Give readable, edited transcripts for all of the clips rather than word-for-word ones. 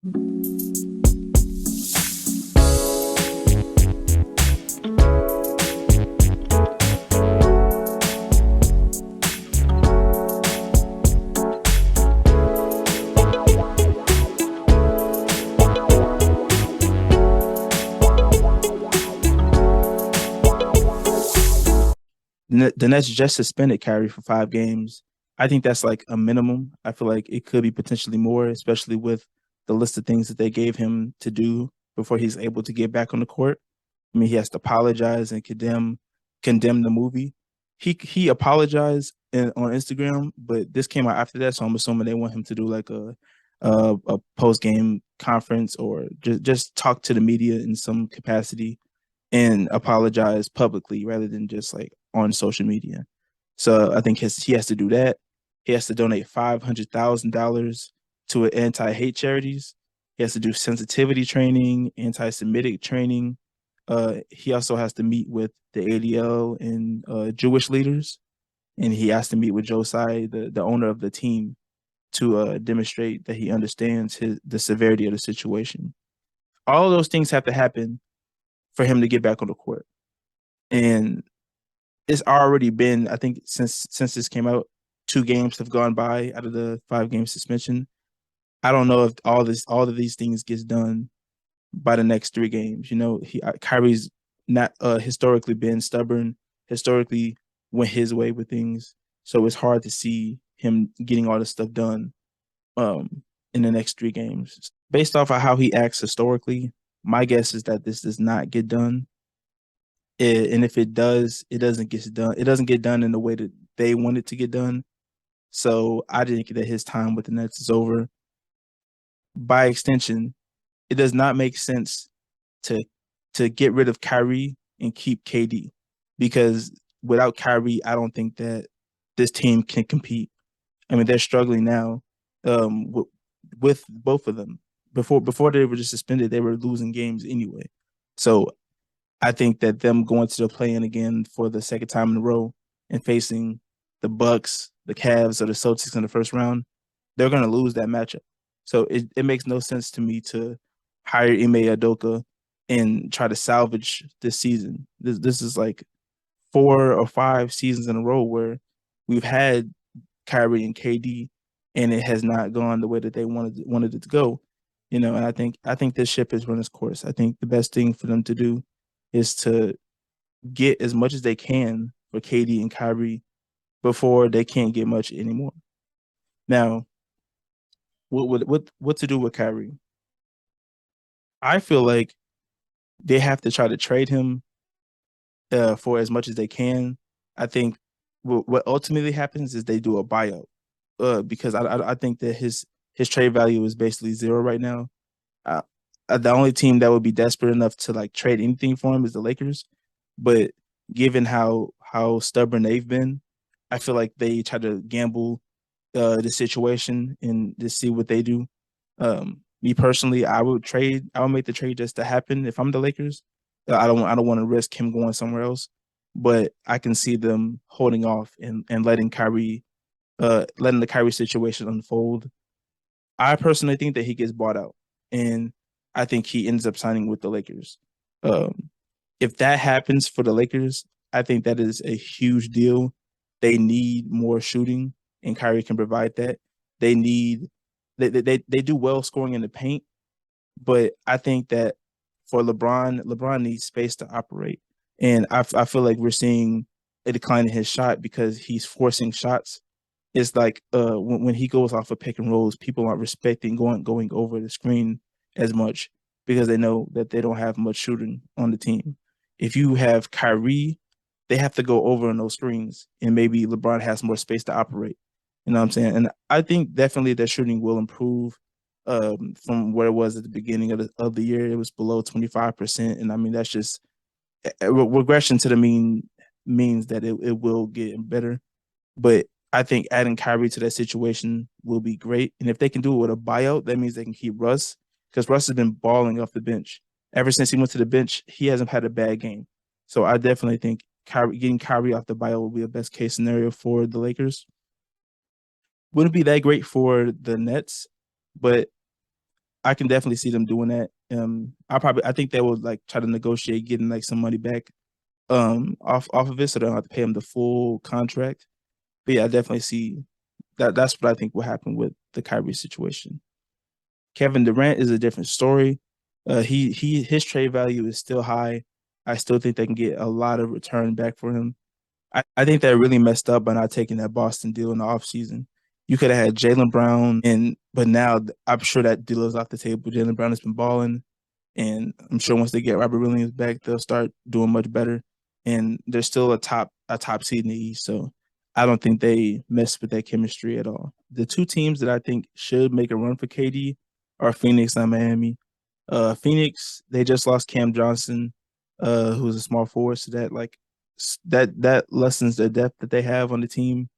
The Nets just suspended Kyrie for 5 games. I think that's like a minimum. I feel like it could be potentially more, especially with the list of things that they gave him to do before he's able to get back on the court. I mean, he has to apologize and condemn the movie. He apologized on Instagram, but this came out after that, so I'm assuming they want him to do like a post game conference or just talk to the media in some capacity and apologize publicly rather than just like on social media. So I think he has to do that. He has to donate $500,000 to anti-hate charities. He has to do sensitivity training, anti-Semitic training. He also has to meet with the ADL and Jewish leaders, and he has to meet with Josiah, the owner of the team, to demonstrate that he understands the severity of the situation. All of those things have to happen for him to get back on the court. And it's already been, I think, since this came out, 2 games have gone by out of the 5 game suspension. I don't know if all of these things gets done by the next 3 games. Kyrie's not historically been stubborn, historically went his way with things. So it's hard to see him getting all this stuff done in the next 3 games. Based off of how he acts historically, my guess is that this does not get done. And if it does, it doesn't get done. It doesn't get done in the way that they want it to get done. So I think that his time with the Nets is over. By extension, it does not make sense to get rid of Kyrie and keep KD, because without Kyrie, I don't think that this team can compete. I mean, they're struggling now with both of them. Before they were just suspended, they were losing games anyway. So I think that them going to the play-in again for the second time in a row and facing the Bucks, the Cavs, or the Celtics in the first round, they're going to lose that matchup. So it makes no sense to me to hire Ime Udoka and try to salvage this season. This is like 4 or 5 seasons in a row where we've had Kyrie and KD, and it has not gone the way that they wanted it to go. And I think this ship has run its course. I think the best thing for them to do is to get as much as they can for KD and Kyrie before they can't get much anymore. Now, what to do with Kyrie? I feel like they have to try to trade him for as much as they can. I think what ultimately happens is they do a buyout because I think that his trade value is basically zero right now. Uh, the only team that would be desperate enough to like trade anything for him is the Lakers. But given how stubborn they've been, I feel like they try to gamble the situation and just see what they do. Me personally, I would make the trade just to happen if I'm the Lakers. I don't want to risk him going somewhere else, but I can see them holding off and letting letting the Kyrie situation unfold. I personally think that he gets bought out, and I think he ends up signing with the Lakers. Um, if that happens for the Lakers, I think that is a huge deal. They need more shooting, and Kyrie can provide that. They need they do well scoring in the paint, but I think that for LeBron needs space to operate, and I feel like we're seeing a decline in his shot because he's forcing shots. It's like when he goes off of pick and rolls, people aren't respecting going over the screen as much because they know that they don't have much shooting on the team. If you have Kyrie, they have to go over on those screens, and maybe LeBron has more space to operate. You know what I'm saying? And I think definitely that shooting will improve from where it was at the beginning of the year. It was below 25%, and I mean that's just a regression to the mean means that it will get better. But I think adding Kyrie to that situation will be great. And if they can do it with a buyout, that means they can keep Russ, because Russ has been balling off the bench. Ever since he went to the bench, he hasn't had a bad game. So I definitely think getting Kyrie off the buyout will be a best case scenario for the Lakers. Wouldn't be that great for the Nets, but I can definitely see them doing that. I think they would like try to negotiate getting like some money back off of it, so they don't have to pay him the full contract. But yeah, I definitely see that. That's what I think will happen with the Kyrie situation. Kevin Durant is a different story. His trade value is still high. I still think they can get a lot of return back for him. I think they really messed up by not taking that Boston deal in the offseason. You could have had Jalen Brown, but now I'm sure that deal is off the table. Jalen Brown has been balling, and I'm sure once they get Robert Williams back, they'll start doing much better. And they're still a top seed in the East, so I don't think they mess with that chemistry at all. The two teams that I think should make a run for KD are Phoenix and Miami. Phoenix, they just lost Cam Johnson, who's a small forward, so that lessens the depth that they have on the team.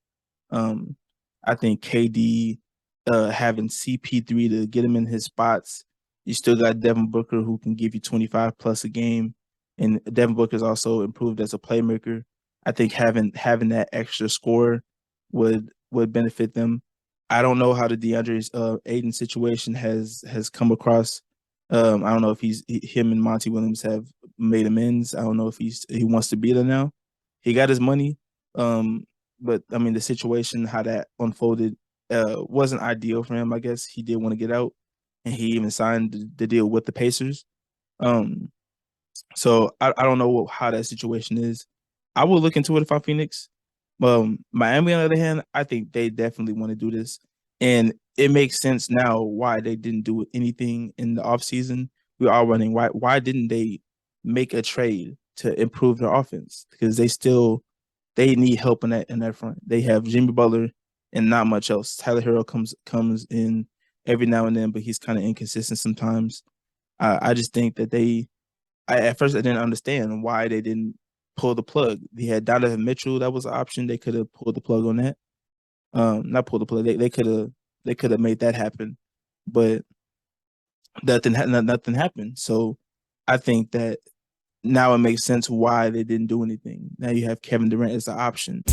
Um, I think KD having CP3 to get him in his spots. You still got Devin Booker who can give you 25 plus a game, and Devin Booker's also improved as a playmaker. I think having that extra score would benefit them. I don't know how the DeAndre Aiden situation has come across. I don't know if him and Monty Williams have made amends. I don't know if he wants to be there now. He got his money. Um, but I mean, the situation, how that unfolded, wasn't ideal for him. I guess he did want to get out, and he even signed the deal with the Pacers. Um, so I don't know how that situation is. I will look into it if I'm Phoenix. Miami, on the other hand, I think they definitely want to do this, and it makes sense now why they didn't do anything in the offseason. We are running. Why didn't they make a trade to improve their offense? Because they need help in that front. They have Jimmy Butler and not much else. Tyler Hero comes in every now and then, but he's kind of inconsistent sometimes. I just think that at first I didn't understand why they didn't pull the plug. They had Donovan Mitchell, that was an option. They could have pulled the plug on that. Not pulled the plug. They could have made that happen, but nothing happened. So I think that now it makes sense why they didn't do anything. Now you have Kevin Durant as the option.